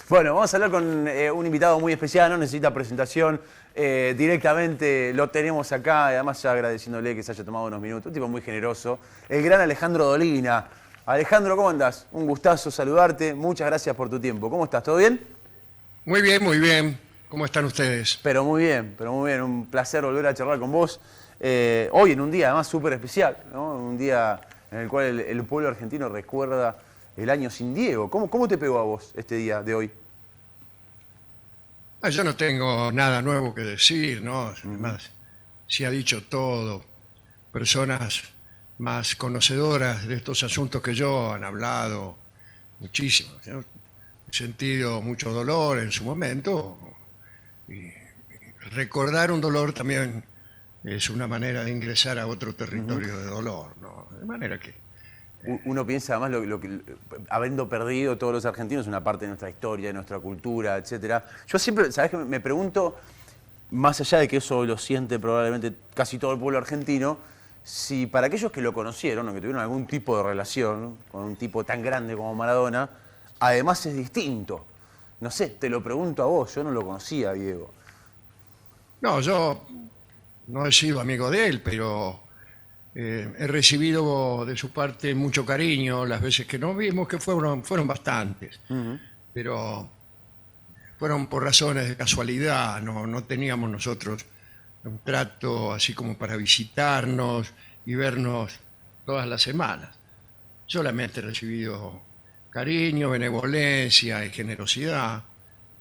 Bueno, vamos a hablar con un invitado muy especial, no necesita presentación. Directamente lo tenemos acá, además ya agradeciéndole que se haya tomado unos minutos. Un tipo muy generoso. El gran Alejandro Dolina. Alejandro, ¿cómo andás? Un gustazo saludarte. Muchas gracias por tu tiempo. ¿Cómo estás? ¿Todo bien? Muy bien, muy bien. ¿Cómo están ustedes? Pero muy bien, pero muy bien. Un placer volver a charlar con vos. Hoy en un día además súper especial, ¿no? Un día en el cual el pueblo argentino recuerda el año sin Diego. ¿Cómo te pegó a vos este día de hoy? Yo no tengo nada nuevo que decir, ¿no? Además, se ha dicho todo. Personas más conocedoras de estos asuntos que yo han hablado muchísimo, ¿no? He sentido mucho dolor en su momento y recordar un dolor también es una manera de ingresar a otro territorio de dolor, ¿no? De manera que Uno piensa además habiendo perdido todos los argentinos una parte de nuestra historia, de nuestra cultura, etcétera. Yo siempre, ¿sabés qué? Me pregunto, más allá de que eso lo siente probablemente casi todo el pueblo argentino, si para aquellos que lo conocieron o que tuvieron algún tipo de relación con un tipo tan grande como Maradona, además es distinto. No sé, te lo pregunto a vos, yo no lo conocía, Diego. no, yo no he sido amigo de él, pero he recibido de su parte mucho cariño las veces que nos vimos, que fueron bastantes, pero fueron por razones de casualidad, no teníamos nosotros un trato así como para visitarnos y vernos todas las semanas. Solamente he recibido cariño, benevolencia y generosidad.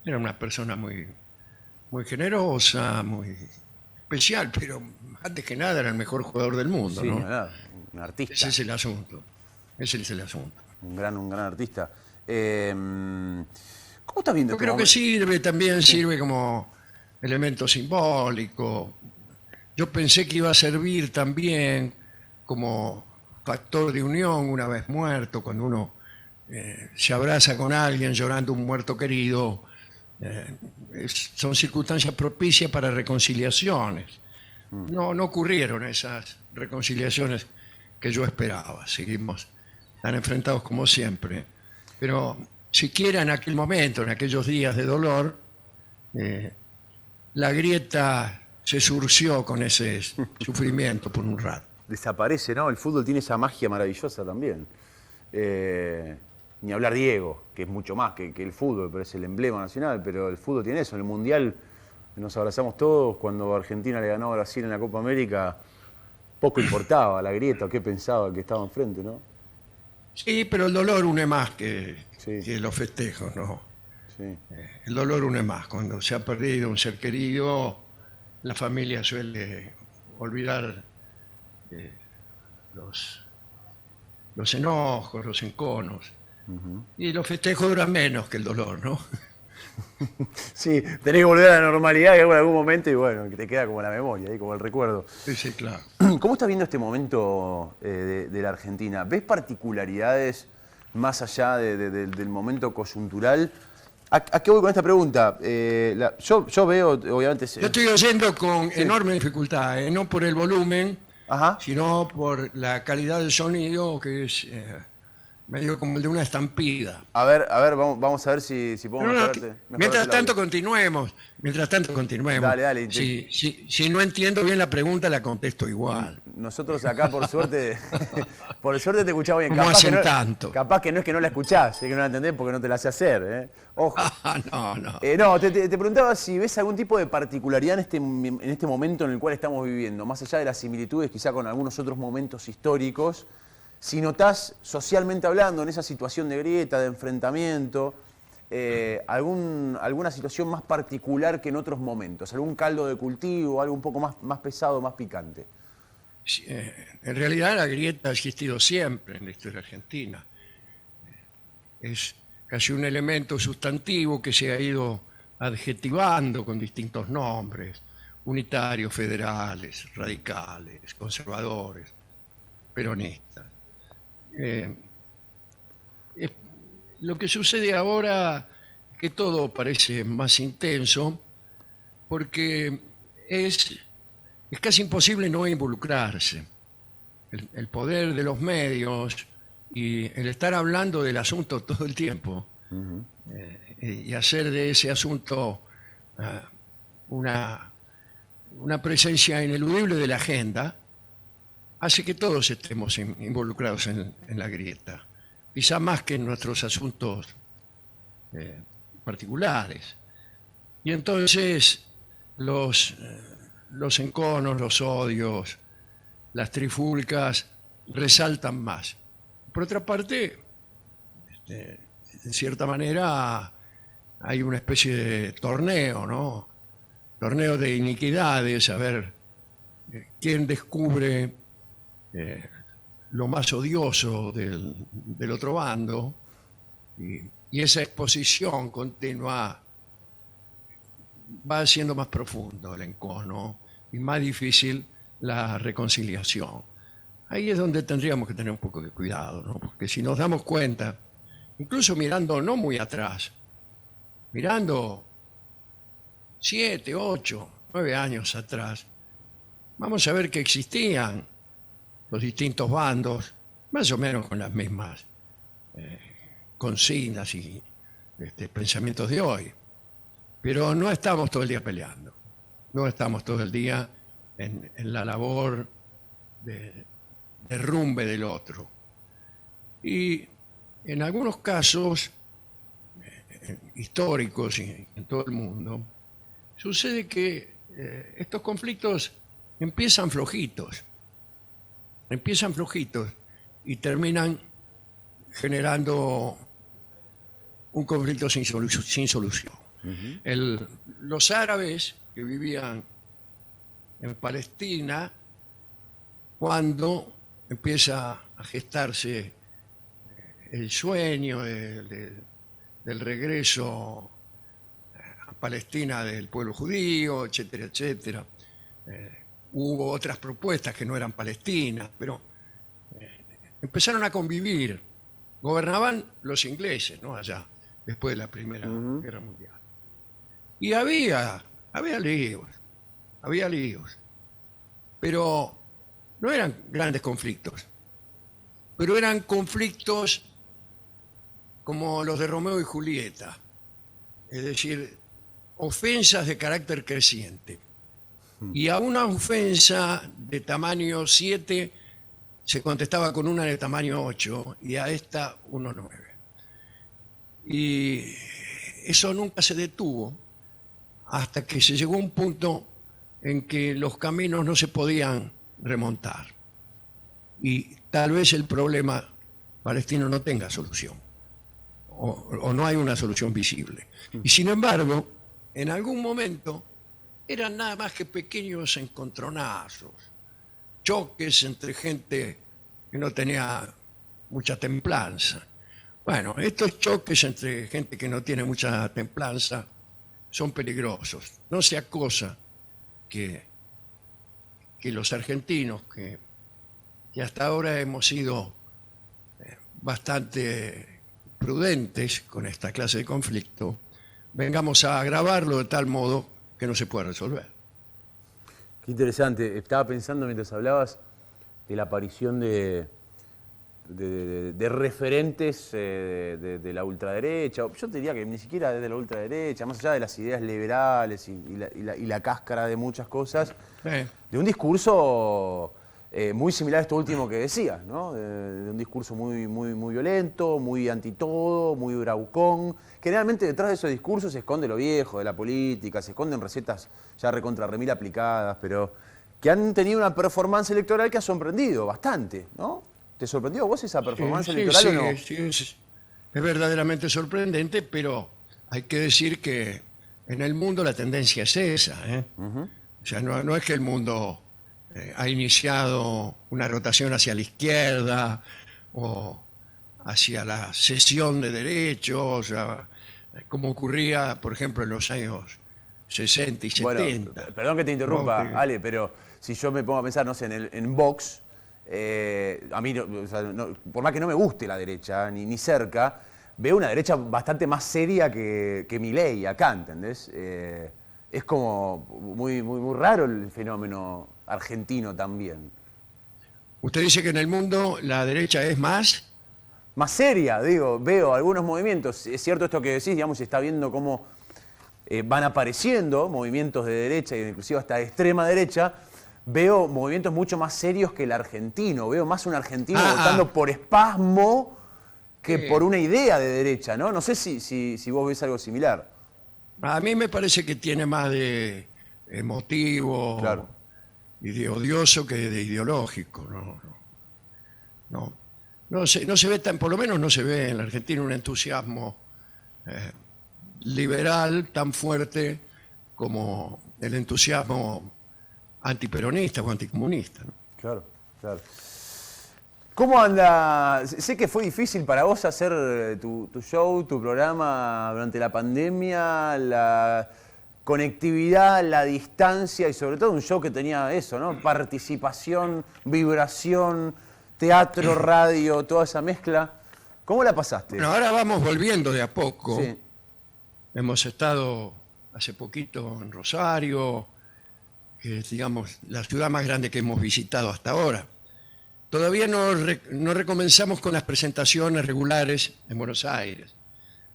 Era una persona muy generosa, muy especial, pero antes que nada era el mejor jugador del mundo, Sí, ¿no? un artista, Ese es el asunto. Ese es el asunto. un gran artista. ¿Cómo estás viendo Yo este creo que momento? también Sí. sirve como elemento simbólico. Yo pensé que iba a servir también como factor de unión una vez muerto, cuando uno se abraza con alguien llorando un muerto querido. Son circunstancias propicias para reconciliaciones. No ocurrieron esas reconciliaciones que yo esperaba. Seguimos tan enfrentados como siempre. Pero siquiera en aquel momento, en aquellos días de dolor, eh, la grieta se surció con ese sufrimiento por un rato. Desaparece, ¿no? El fútbol tiene esa magia maravillosa también. Ni hablar Diego, que es mucho más que el fútbol, pero es el emblema nacional, pero el fútbol tiene eso. En el Mundial nos abrazamos todos, cuando Argentina le ganó a Brasil en la Copa América, poco importaba la grieta o qué pensaba el que estaba enfrente, ¿no? Sí, pero el dolor une más Sí, que los festejos, ¿no? sí. El dolor une más. Cuando se ha perdido un ser querido, la familia suele olvidar eh, los, los enojos, los enconos. Y los festejos duran menos que el dolor, ¿no? Sí, tenés que volver a la normalidad en algún momento y bueno, que te queda como la memoria, ahí, como el recuerdo. Sí, sí, claro. ¿Cómo estás viendo este momento de la Argentina? ¿Ves particularidades más allá del momento coyuntural? ¿A qué voy con esta pregunta? Yo veo, obviamente... Yo estoy oyendo con enorme dificultad, no por el volumen, Ajá. sino por la calidad del sonido, que es medio como el de una estampida. A ver, vamos a ver si podemos No, mejorarte mientras el tanto audio. continuemos, mientras tanto continuemos. Dale. Si no entiendo bien la pregunta, la contesto igual. Nosotros acá, por suerte, por suerte te escuchamos bien. ¿Cómo hacen tanto? Capaz que no es que no la escuchás, es que no la entendés porque no te la hace hacer, ¿eh? Ojo. No. No, te preguntaba si ves algún tipo de particularidad en este momento en el cual estamos viviendo, más allá de las similitudes quizá con algunos otros momentos históricos, si notás, socialmente hablando, en esa situación de grieta, de enfrentamiento, alguna situación más particular que en otros momentos, algún caldo de cultivo, algo un poco más pesado, más picante. Sí, en realidad la grieta ha existido siempre en la historia argentina. Es casi un elemento sustantivo que se ha ido adjetivando con distintos nombres: unitarios, federales, radicales, conservadores, peronistas. Eh, es- lo que sucede ahora es que todo parece más intenso porque es casi imposible no involucrarse. El poder de los medios y el estar hablando del asunto todo el tiempo y hacer de ese asunto una, una presencia ineludible de la agenda, hace que todos estemos involucrados en la grieta, quizá más que en nuestros asuntos particulares. Y entonces los enconos, los odios, las trifulcas resaltan más. Por otra parte, en cierta manera hay una especie de torneo, ¿no? Torneo de iniquidades, a ver quién descubre lo más odioso del otro bando, y esa exposición continua va haciendo más profundo el encono y más difícil la reconciliación. Ahí es donde tendríamos que tener un poco de cuidado, ¿no? Porque si nos damos cuenta, incluso mirando no muy atrás, mirando 7, 8, 9 años atrás, vamos a ver que existían los distintos bandos, más o menos con las mismas consignas y pensamientos de hoy. Pero no estamos todo el día peleando, no estamos todo el día en la labor de derrumbe del otro. Y en algunos casos históricos y en todo el mundo, sucede que estos conflictos empiezan flojitos y terminan generando un conflicto sin solución. Los árabes que vivían en Palestina, cuando empieza a gestarse el sueño del regreso a Palestina del pueblo judío, etcétera, etcétera. Hubo otras propuestas que no eran palestinas, pero empezaron a convivir. Gobernaban los ingleses, ¿no? Allá, después de la Primera Guerra Mundial. Y había líos, pero no eran grandes conflictos, pero eran conflictos como los de Romeo y Julieta, es decir, ofensas de carácter creciente. Y a una ofensa de tamaño 7 se contestaba con una de tamaño 8 y a esta 1,9. Y eso nunca se detuvo hasta que se llegó a un punto en que los caminos no se podían remontar. Y tal vez el problema palestino no tenga solución, o no hay una solución visible. Y sin embargo, en algún momento eran nada más que pequeños encontronazos, choques entre gente que no tenía mucha templanza. Bueno, estos choques entre gente que no tiene mucha templanza son peligrosos. No sea cosa que los argentinos, que hasta ahora hemos sido bastante prudentes con esta clase de conflicto, vengamos a agravarlo de tal modo que no se pueda resolver. Qué interesante. Estaba pensando mientras hablabas de la aparición de referentes de la ultraderecha. Yo te diría que ni siquiera de la ultraderecha, más allá de las ideas liberales y la cáscara de muchas cosas, de un discurso muy similar a esto último que decías, ¿no? De un discurso muy violento, muy antitodo, muy bravucón. Generalmente detrás de esos discursos se esconde lo viejo de la política, se esconden recetas ya recontra remil aplicadas, pero que han tenido una performance electoral que ha sorprendido bastante, ¿no? ¿Te sorprendió vos esa performance electoral o no? Sí, es verdaderamente sorprendente, pero hay que decir que en el mundo la tendencia es esa, ¿eh? O sea, no es que el mundo ha iniciado una rotación hacia la izquierda o hacia la cesión de derechos, como ocurría, por ejemplo, en los años 60 y 70. Bueno, perdón que te interrumpa, Ale, pero si yo me pongo a pensar, no sé, en Vox, a mí, o sea, por más que no me guste la derecha, ni cerca, veo una derecha bastante más seria que Milei acá, ¿entendés? Es como muy raro el fenómeno argentino también. ¿Usted dice que en el mundo la derecha es más? más seria, digo, veo algunos movimientos. Es cierto esto que decís, digamos, se está viendo cómo van apareciendo movimientos de derecha, e inclusive hasta de extrema derecha. Veo movimientos mucho más serios que el argentino. Veo más un argentino votando por espasmo que por una idea de derecha, ¿no? No sé si vos ves algo similar. A mí me parece que tiene más de emotivo Claro. y de odioso que de ideológico. No se ve tan, por lo menos no se ve en la Argentina un entusiasmo liberal tan fuerte como el entusiasmo antiperonista o anticomunista, ¿no? Claro, claro. ¿Cómo anda? Sé que fue difícil para vos hacer tu show, tu programa durante la pandemia, la conectividad, la distancia y sobre todo un show que tenía eso, ¿no? Participación, vibración, teatro, radio, toda esa mezcla. ¿Cómo la pasaste? Bueno, ahora vamos volviendo de a poco. Sí, Hemos estado hace poquito en Rosario, que es, digamos, la ciudad más grande que hemos visitado hasta ahora. Todavía no recomenzamos con las presentaciones regulares en Buenos Aires,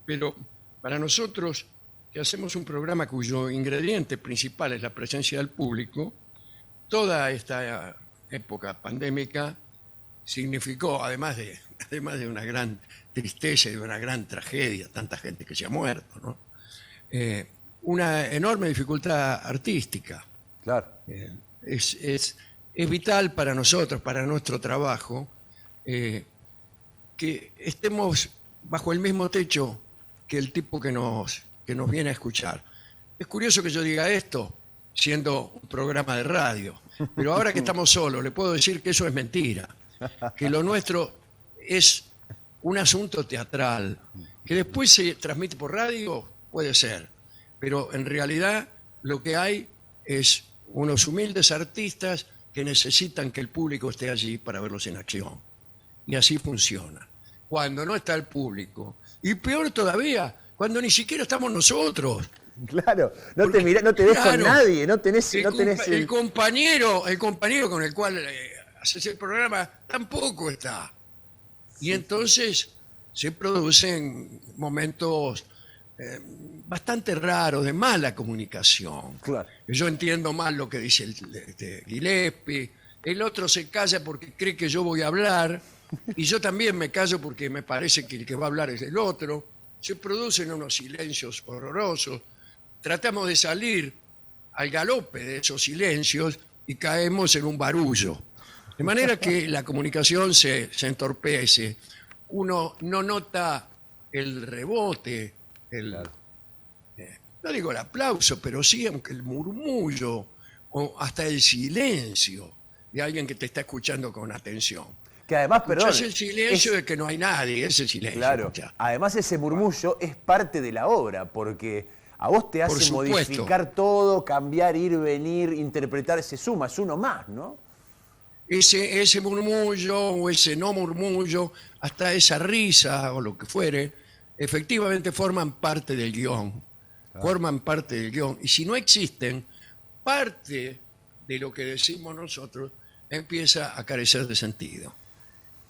pero para nosotros, que hacemos un programa cuyo ingrediente principal es la presencia del público, toda esta época pandémica significó, además de una gran tristeza y de una gran tragedia, tanta gente que se ha muerto, ¿no? Una enorme dificultad artística. claro. Es vital para nosotros, para nuestro trabajo, que estemos bajo el mismo techo que el tipo que nos viene a escuchar. Es curioso que yo diga esto, siendo un programa de radio, pero ahora que estamos solos, le puedo decir que eso es mentira, que lo nuestro es un asunto teatral, que después se transmite por radio, puede ser, pero en realidad lo que hay es unos humildes artistas que necesitan que el público esté allí para verlos en acción. Y así funciona. Cuando no está el público, y peor todavía, cuando ni siquiera estamos nosotros. Claro, no te ves con nadie, no tenés... El compañero con el cual haces el programa tampoco está. Y entonces se producen momentos bastante raros de mala comunicación. Claro. Yo entiendo mal lo que dice Gillespie, el otro se calla porque cree que yo voy a hablar, y yo también me callo porque me parece que el que va a hablar es el otro. Se producen unos silencios horrorosos. Tratamos de salir al galope de esos silencios y caemos en un barullo. De manera que la comunicación se entorpece. Uno no nota el rebote, Claro. no digo el aplauso, pero sí aunque el murmullo o hasta el silencio de alguien que te está escuchando con atención. Que además, perdón... Es el silencio de que no hay nadie, ese silencio. Claro, Escuchá. además ese murmullo es parte de la obra, porque a vos te Por hace supuesto. modificar todo, cambiar, ir, venir, interpretar, se suma, es uno más, ¿no? Ese murmullo o ese no murmullo, hasta esa risa o lo que fuere, efectivamente forman parte del guión. Forman parte del guión. Y si no existen, parte de lo que decimos nosotros empieza a carecer de sentido.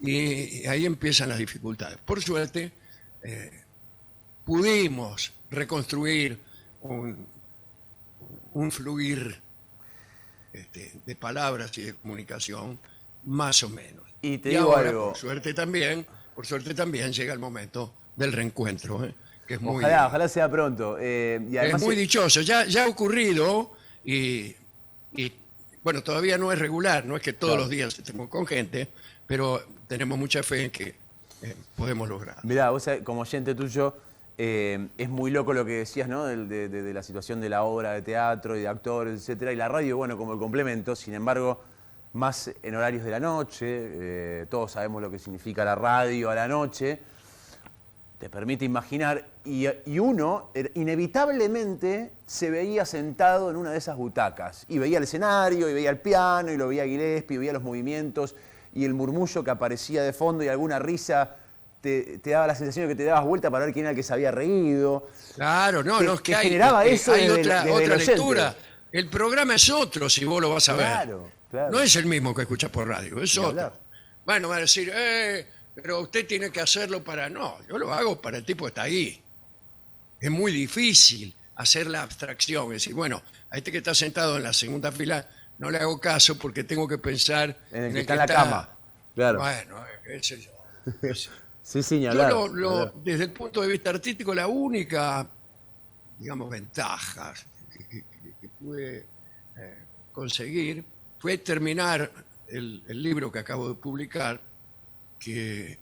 Y ahí empiezan las dificultades. Por suerte, pudimos reconstruir un fluir de palabras y de comunicación, más o menos. Y te digo ahora, algo. por suerte también llega el momento del reencuentro, que es muy, Ojalá sea pronto. Y además es muy dichoso. Ya ha ocurrido y, bueno, todavía no es regular, no es que todos Claro. los días estemos con gente, pero tenemos mucha fe en que podemos lograr. mirá, vos sabés, como oyente tuyo, es muy loco lo que decías, ¿no? De la situación de la obra de teatro y de actores, etcétera. Y la radio, bueno, como el complemento, sin embargo, más en horarios de la noche. Todos sabemos lo que significa la radio a la noche. Te permite imaginar. Y uno inevitablemente se veía sentado en una de esas butacas. Y veía el escenario, y veía el piano, y lo veía Gillespie, y veía los movimientos, y el murmullo que aparecía de fondo, y alguna risa. Te daba la sensación de que te dabas vuelta para ver quién era el que se había reído. Claro, no, no, es que Te generaba eso hay desde otra el oyente. lectura. El programa es otro, si vos lo vas a ver. Claro, claro. No es el mismo que escuchás por radio, es Ni otro. hablar. Bueno, va a decir, pero usted tiene que hacerlo para... No, yo lo hago para el tipo que está ahí. Es muy difícil hacer la abstracción, es decir, bueno, a este que está sentado en la segunda fila no le hago caso porque tengo que pensar En el que está en la cama. Claro. Bueno, qué sé yo. qué sé yo. Sí, sí, ni Yo hablar, ni hablar. desde el punto de vista artístico, la única, digamos, ventaja que pude conseguir fue terminar el libro que acabo de publicar, que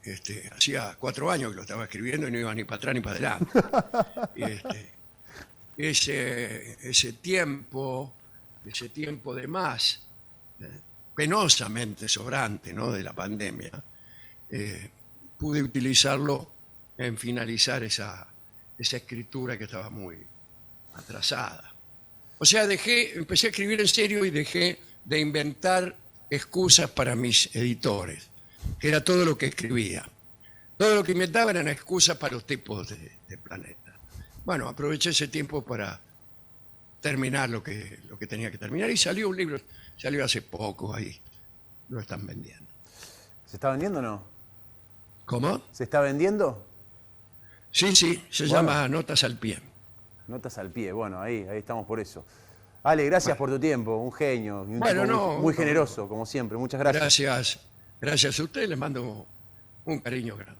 hacía 4 años que lo estaba escribiendo y no iba ni para atrás ni para adelante. Y, ese tiempo de más, penosamente sobrante, ¿no?, de la pandemia, pude utilizarlo en finalizar esa escritura que estaba muy atrasada. O sea, empecé a escribir en serio y dejé de inventar excusas para mis editores, que era todo lo que escribía. Todo lo que inventaba eran excusas para los tipos de Planeta. Bueno, aproveché ese tiempo para terminar lo que tenía que terminar y salió un libro, salió hace poco, ahí lo están vendiendo. ¿Se está vendiendo o no? ¿Cómo? ¿Se está vendiendo? Sí, se llama Notas al Pie. Notas al pie, bueno, ahí estamos por eso. Ale, gracias por tu tiempo, un genio, y un Bueno, tipo no, muy no. generoso, como siempre. Muchas gracias. Gracias a usted, les mando un cariño grande.